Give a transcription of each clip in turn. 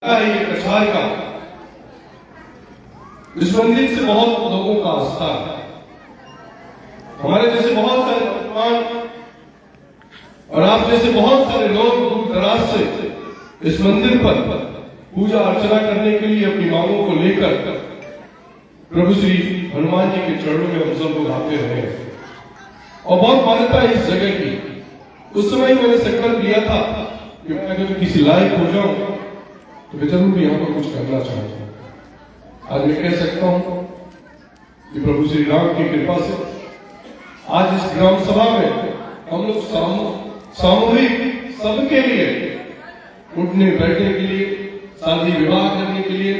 ये कछार का इस मंदिर से बहुत लोगों का आस्था है। हमारे जैसे बहुत सारे नौजवान और आप जैसे बहुत सारे लोग दूर दराज से इस मंदिर पर पूजा अर्चना करने के लिए अपनी मांगों को लेकर प्रभु श्री हनुमान जी के चरणों में हम सब लोग आते रहे और बहुत मान्यता है इस जगह की। उस समय मैंने संकल्प लिया था कि मैं अगर किसी लायक हो जाऊं तो मैं जरूर यहाँ पर कुछ करना चाहता हूं। आज मैं कह सकता हूं कि प्रभु श्री राम की कृपा से आज इस ग्राम सभा में हम लोग सामूहिक सबके लिए उठने बैठने के लिए, शादी विवाह करने के लिए,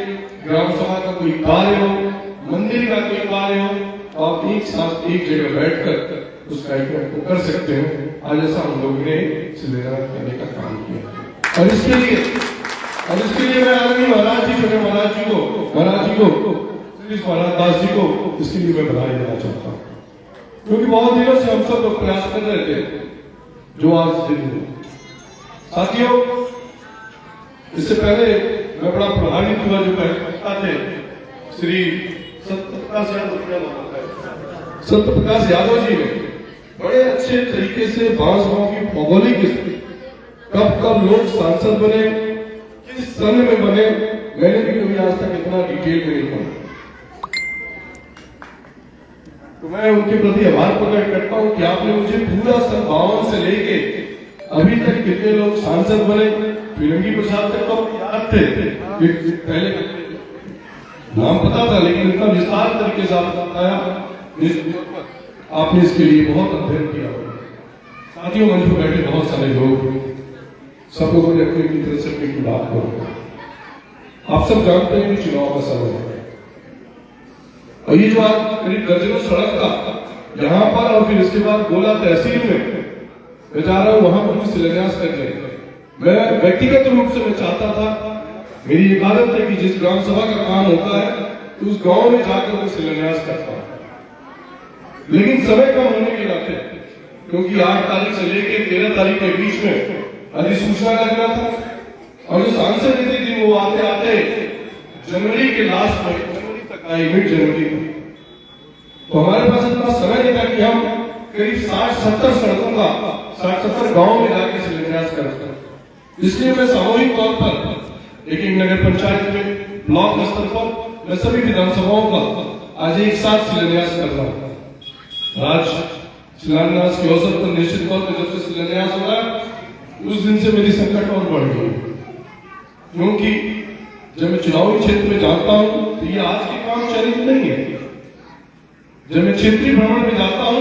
ग्राम सभा का कोई कार्य हो, मंदिर का कोई कार्य हो, तो आप एक साथ एक जगह बैठकर उस कार्यक्रम को कर सकते हैं। आज ऐसा हम लोगों ने शिलान्यास करने का काम किया और इसके लिए मैं आदरणीय महाराज जी को श्री महाराज दास जी को इसके लिए मैं बधाई देना चाहता हूँ, क्योंकि बहुत दिनों से हम सब लोग प्रयास कर रहे थे जो आज दिन हुआ। साथियों, इससे पहले मैं बड़ा प्रभावित हुआ जो कहता थे श्री सत्यप्रकाश यादव जी ने बड़े अच्छे तरीके से बांस गांव की भौगोलिक स्थिति, कब कब लोग सांसद बने, किस सन में बने, मैंने भी कभी आज तक इतना डिटेल में नहीं पढ़ा। तो मैं उनके प्रति आभार प्रकट करता हूं कि आपने मुझे पूरा सन 52 से लेके अभी तक कितने लोग सांसद बने, फिरंगी प्रसाद तक तो याद थे, पहले नाम पता था, लेकिन इतना विस्तार तरीके से आपने बताया, आपने इसके लिए बहुत अध्ययन किया। साथियों, मंच पर बैठे बहुत सारे लोग, सब लोगों ने अपनी तरफ से अपनी बात करो। आप सब जानते हैं कि चुनाव का समय है और ये जो आज करीब दर्जनों सड़क का यहाँ पर और फिर इसके बाद गोला तहसील में मैं जा रहा हूँ, वहां पर भी शिलान्यास करने। मैं व्यक्तिगत रूप से मैं चाहता था, मेरी एक आदत है कि जिस ग्राम सभा का काम होता है तो उस गांव में जाकर मैं शिलान्यास करता हूँ, लेकिन समय कम होने के नाते, क्योंकि 8 तारीख से लेकर 13 तारीख के बीच में अधिसूचना लगना था और जो सांसद थी वो आते आते जनवरी के लास्ट में, जनवरी तक आई, मिड जनवरी तक। तो हमारे पास इतना समय नहीं था कि हम करीब 60-70 सड़कों का 60-70 गाँव में जाकर शिलान्यास करते। इसलिए मैं सामूहिक तौर पर एक नगर पंचायत में, ब्लॉक स्तर पर मैं सभी विधानसभाओं का आज एक साथ शिलान्यास कर रहा हूँ। आज शिलान्यास के अवसर पर निश्चित तौर पर जब से शिलान्यास हो रहा है उस दिन से मेरी संकट और बढ़ गई, क्योंकि जब मैं चुनावी क्षेत्र में जाता हूं तो ये आज के काम चरित नहीं है। जब मैं क्षेत्रीय भ्रमण में जाता हूं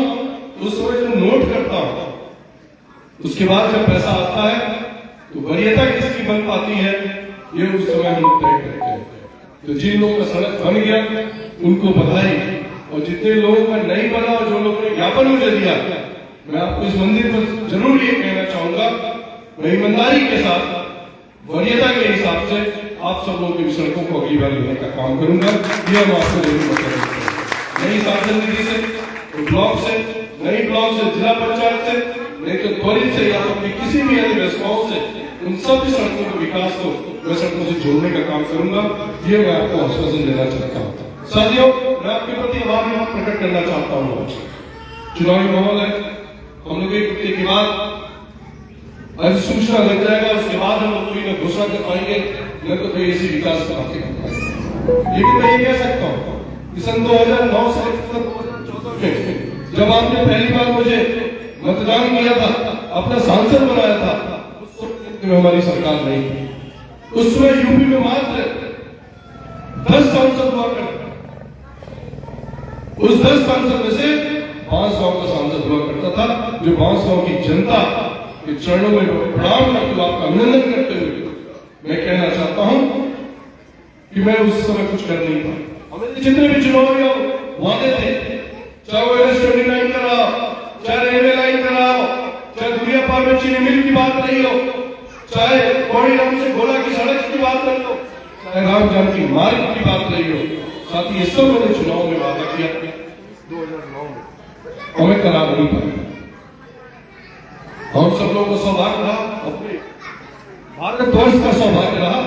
तो उस समय जो नोट करता हूं, उसके बाद जब पैसा आता है तो वरीयता किसकी बन पाती है ये उस समय हम लोग तय करते हैं। तो जिन लोगों का सड़क बन गया उनको बधाई, और जितने लोगों का नहीं बना और जो लोगों ने ज्ञापन मुझे दिया, मैं आपको इस मंदिर पर जरूर ये कहना चाहूंगा, मैं ईमानदारी के साथ वरीयता के हिसाब से आप सब लोगों की सड़कों को अगली बार लेने का काम करूंगा। यह हम आपको जरूर बताऊंगा। नई सांसद निधि से, तो ब्लॉक से, नई ब्लॉक से, जिला पंचायत से, नहीं तो त्वरित से या अपनी किसी भी अन्य व्यवस्थाओं से उन सभी सड़कों के विकास को मैं सड़कों से जोड़ने का काम करूंगा। ये मैं आपको आश्वासन देना चाहता हूँ। साथियों, मैं आपके प्रति आभार प्रकट करना चाहता हूँ। चुनावी माहौल है, हम लोग एक हफ्ते के बाद अधिसूचना लग जाएगा, उसके बाद हम लोग कोई न घोषणा कर पाएंगे, न तो कोई ऐसी विकास प्राप्ति कर पाएंगे। लेकिन मैं ये कह सकता हूँ कि सन 2009 से 2014 में जब आपने पहली बार मुझे मतदान किया था, अपना सांसद बनाया था, उस समय हमारी सरकार नहीं थी। उस समय यूपी में मात्र 10 सांसद हुआ करते, उस 10 सांसद में से 5 गांव का सांसद हुआ करता था, जो 5 गांव की जनता के चरणों में प्रणाम करते हुए, आपका अभिनंदन करते हुए मैं कहना चाहता हूं कि मैं उस समय कुछ कर नहीं पाया। हमें जितने भी चुनावी वादे थे, चाहे वो NH-29 कराओ, चाहे रेलवे लाइन कराओ, चाहे दुनिया पार में चीनी मिल की बात नहीं हो, चाहे बड़ी राम से गोला की सड़क की बात नहीं हो, चाहे राम जानकी मार्ग की बात नहीं हो, साथ ही ये सब मैंने चुनाव में वादा किया 2009 में, हमें करा नहीं पाया। हम सब लोगों को सौभाग्य रहा, अपने भारतवर्ष का सौभाग्य रहा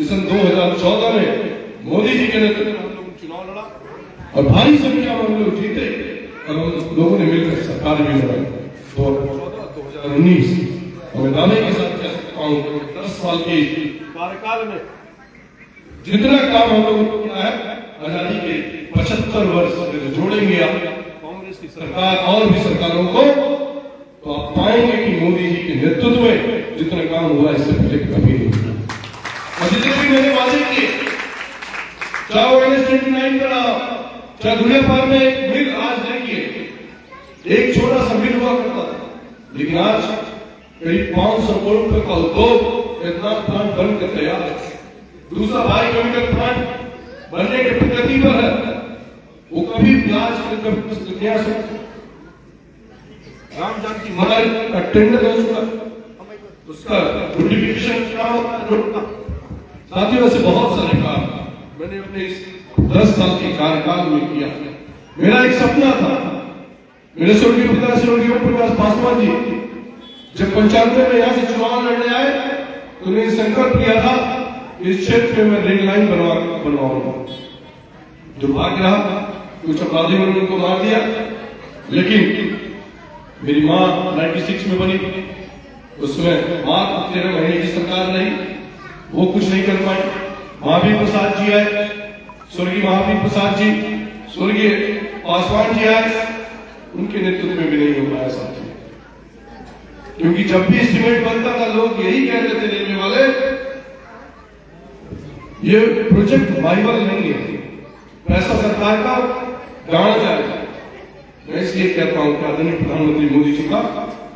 सन 2014 में मोदी जी के नेतृत्व में हम लोग चुनाव लड़ा और भारी संख्या में हम लोग जीते और हम लोगों ने मिलकर सरकार भी बनाई। 2014-2019 मैं दावे के साथ कह सकता हूँ 10 साल के कार्यकाल में जितना काम हम लोगों ने किया है, आजादी के 75 वर्ष में जोड़ेंगे आप कांग्रेस की सरकार और भी सरकारों को, तो आप पाएंगे कि मोदी जी के नेतृत्व में जितना काम हुआ इससे पहले कभी नहीं हुआ। और जितने भी मैंने वादे किए, चाहे वो NH-29 का, चाहे दुनिया भर में एक मिल, आज देखिए एक छोटा सा मिल हुआ करता था, लेकिन आज करीब 500 करोड़ रुपए का उद्योग इतना प्लांट बनकर तैयार है। दूसरा भारी केमिकल प्लांट बनने के प्रगति पर है, वो कभी प्याज दुनिया से राम जानकी मंदिर का टेंडर हो चुका, उसका नोटिफिकेशन क्या होगा। साथियों, ऐसे बहुत सारे काम मैंने अपने इस 10 साल के कार्यकाल में किया। मेरा एक सपना था, मेरे स्वर्गीय पिता स्वर्गीय ओम प्रकाश पासवान जी जब 95 में यहाँ से चुनाव लड़ने आए तो उन्होंने संकल्प लिया था इस क्षेत्र में मैं रेल लाइन बनवाऊंगा। दुर्भाग्य रहा, कुछ अपराधियों ने उनको मार दिया, लेकिन मेरी माँ 96 में बनी, उसमें माँ 13 महीने की सरकार रही, वो कुछ नहीं कर पाई। महावीर प्रसाद जी आए, स्वर्गीय महावीर प्रसाद जी, स्वर्गीय पासवान जी आए, उनके नेतृत्व में भी नहीं हो पाया साथी। क्योंकि जब भी एस्टिमेट बनता था लोग यही कहते थे रेलवे वाले, ये प्रोजेक्ट वाइबल नहीं है, पैसा सरकार का गाड़ा जाएगा। मैं इसलिए कहता हूं कि आदरणीय प्रधानमंत्री मोदी जी का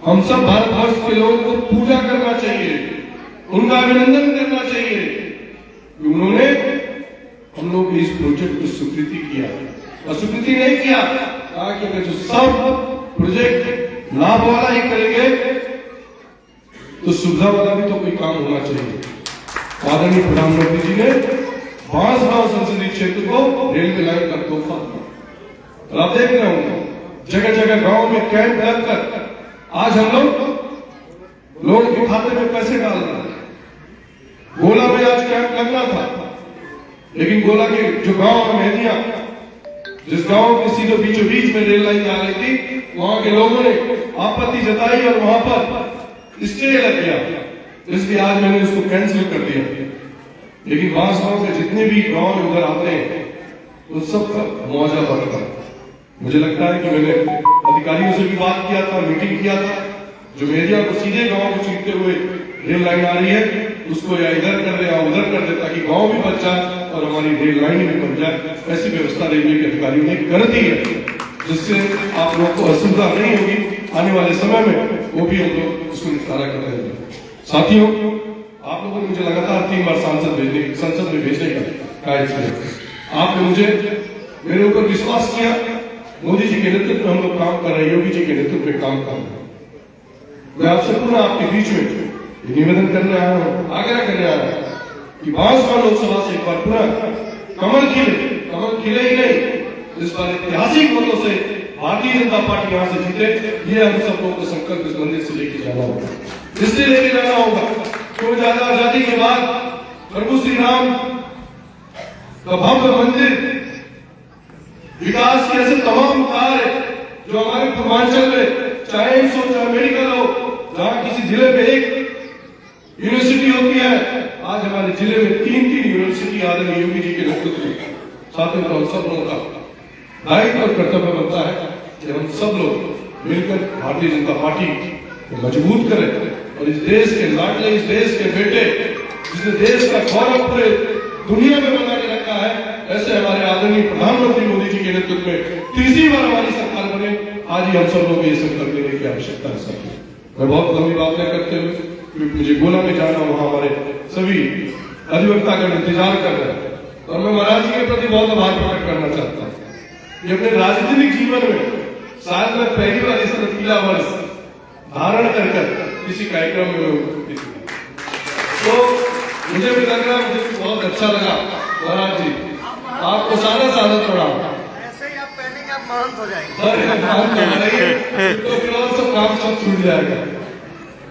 हम सब भारतवर्ष के लोगों को पूजा करना चाहिए, उनका अभिनंदन करना चाहिए। उन्होंने हम लोग इस प्रोजेक्ट को स्वीकृति किया और स्वीकृति नहीं किया, कहा कि अगर जो सब प्रोजेक्ट लाभ वाला ही करेंगे तो सुविधा वाला भी तो कोई काम होना चाहिए। आदरणीय प्रधानमंत्री जी ने बांसगांव संसदीय क्षेत्र को रेलवे लाइन का तोहफा दिया और आप देख रहे होंगे जगह जगह गांव में कैंप लगकर आज हम लोगों के खाते में पैसे डाल रहे हैं। गोला में आज कैंप लगना था, लेकिन गोला के जो गांव में मेहदिया, जिस गांव के सीधे बीचों बीच में रेल लाइन जा रही थी, वहां के लोगों ने आपत्ति जताई और वहां पर स्टे लग गया, इसलिए आज मैंने उसको कैंसिल कर दिया। लेकिन बांसगांव के जितने भी गांव में उधर आते हैं उन सब का मुआवजा बढ़ता है। मुझे लगता है कि मैंने अधिकारियों से भी बात किया था, मीटिंग किया था, जो मेरिया को सीधे गांव को छूटते हुए रेल लाइन आ रही है उसको या इधर कर दे या उधर कर दे, ताकि गांव भी बच जाए और हमारी रेल लाइन भी बन जाए। ऐसी व्यवस्था रेलवे के अधिकारियों ने कर दी है, जिससे आप लोगों को असुविधा नहीं होगी। आने वाले समय में वो भी हम लोग उसको निपटारा कर रहे हैं। साथियों, आप लोगों ने मुझे लगातार 3 बार संसद में भेजने का आपने मुझे मेरे ऊपर विश्वास किया। मोदी जी के नेतृत्व में हम लोग काम कर रहे हैं, योगी जी के नेतृत्व में काम कर रहे हैं। मैं आपसे पुनः आपके बीच में निवेदन करने आया हूं, आग्रह करने आया हूं कि बांसगांव लोकसभा से एक बार पुनः कमल खिले ही नहीं, इस बार ऐतिहासिक मतों से भारतीय जनता पार्टी यहां से जीते। ये हम सब लोगों को संकल्प इस मंदिर से लेके जाना होगा, इसलिए लेके जाना होगा क्योंकि आजादी के बाद प्रभु श्री राम का भव्य मंदिर, विकास के ऐसे तमाम कार्य जो हमारे पूर्वांचल में, चाहे एम्स हो चाहे मेडिकल हो, जहां किसी जिले में एक यूनिवर्सिटी होती है, आज हमारे जिले में 3 यूनिवर्सिटी आदरणीय योगी जी के नेतृत्व में। साथ में हम सब लोगों का दायित्व और कर्तव्य बनता है कि हम सब लोग मिलकर भारतीय जनता पार्टी को मजबूत करें और इस देश के लाडले, इस देश के बेटे, जिसने देश का गौरव पूरे दुनिया में बना के रखा है, ऐसे हमारे आदरणीय प्रधानमंत्री मोदी जी के नेतृत्व में तीसरी बार हमारी सरकार बने। आज ही हम सब लोग ये संकल्प लेने की आवश्यकता है। साथियों, मैं बहुत लंबी बात नहीं करते हुए, क्योंकि मुझे गोला में जाना, वहां हमारे सभी अधिवक्तागण इंतजार कर रहे हैं और मैं महाराज जी के प्रति बहुत आभार प्रकट करना चाहता हूँ कि अपने राजनीतिक जीवन में शायद मैं पहली बार इस रतीला वर्ष धारण कर किसी कार्यक्रम में उपस्थित हुआ, तो मुझे भी लग रहा है, मुझे बहुत अच्छा लगा। महाराज जी आपको सादा थोड़ा ऐसे ही आप पहनेंगे, आप महंत हो जाएंगे। तो फिर और सब काम सब छूट जाएगा।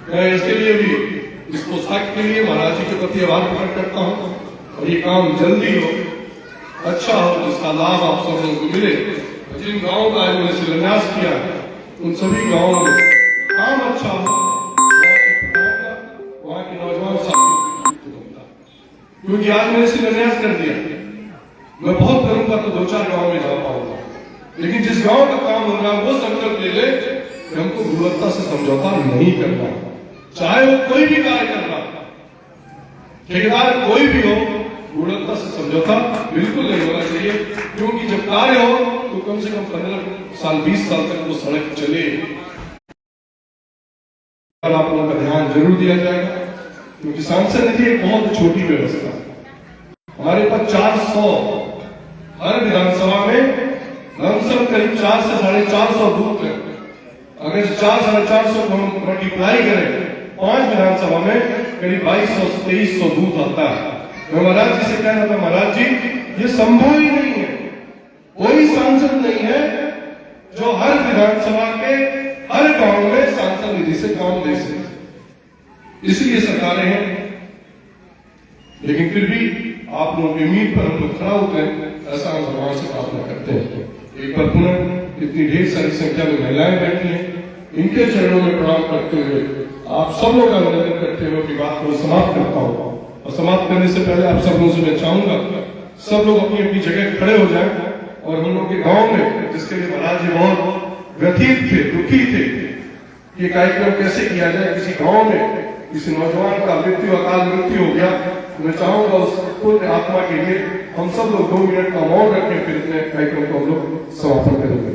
मैं इसके लिए भी, इस पोशाक के लिए महाराज जी के प्रति आभार प्रकट करता हूँ और ये काम जल्दी हो, अच्छा हो, जिसका लाभ आप सब लोगों को मिले। जिन गाँव का आज मैंने शिलान्यास किया उन सभी गाँवों में काम अच्छा हो, वहाँ के नौजवान साथियों को बनता। क्योंकि आज मैंने शिलान्यास कर दिया, मैं बहुत करूंगा तो 2-4 गाँव में जा पाऊंगा, लेकिन जिस गांव का काम हो रहा है वो संकल्प ले ले कि हमको गुणवत्ता से समझौता नहीं करना, चाहे वो कोई भी कार्य कर रहा, ठेकेदार कोई भी हो, गुणवत्ता से समझौता बिल्कुल नहीं होना चाहिए। क्योंकि जब कार्य हो तो कम से कम 15 साल 20 साल तक वो सड़क चले। आप लोगों का ध्यान जरूर दिया जाएगा, क्योंकि सांसद निधि एक बहुत छोटी व्यवस्था है। हमारे पास 400 हर विधानसभा में लमसम करीब 400 से 450 बूथ है। अगर 400-450 को हम मल्टीप्लाई करें 5 विधानसभा में करीब 2200 से 2300 बूथ आता है। मैं महाराज जी से कह रहा था, महाराज जी ये संभव ही नहीं है, कोई सांसद नहीं है जो हर विधानसभा के हर गांव में सांसद निधि से काम दे सके। इसलिए सरकारें हैं, लेकिन फिर भी आप लोगों की उम्मीद पर हम लोग खड़ा होते हैं, ऐसा हम भगवान से प्रार्थना करते हैं। एक बार पुनः इतनी ढेर सारी संख्या में महिलाएं बैठी हैं, इनके चरणों में प्रणाम करते हुए आप सब लोग का निवेदन करते हुए अपनी बात को समाप्त करता हूँ। और समाप्त करने से पहले आप सब लोगों से मैं चाहूंगा सब लोग अपनी अपनी जगह खड़े हो जाएं और हम लोग के गांव में, जिसके लिए महाराज जी बहुत व्यथित थे, दुखी थे, ये कार्यक्रम कैसे किया जाए। किसी गांव में किसी नौजवान का मृत्यु, अकाल मृत्यु हो गया, मैं चाहूंगा उस पुण्य आत्मा के लिए हम सब लोग 2 मिनट का मौन रखें, फिर इतने कार्यक्रम को हम लोग समापन करेंगे।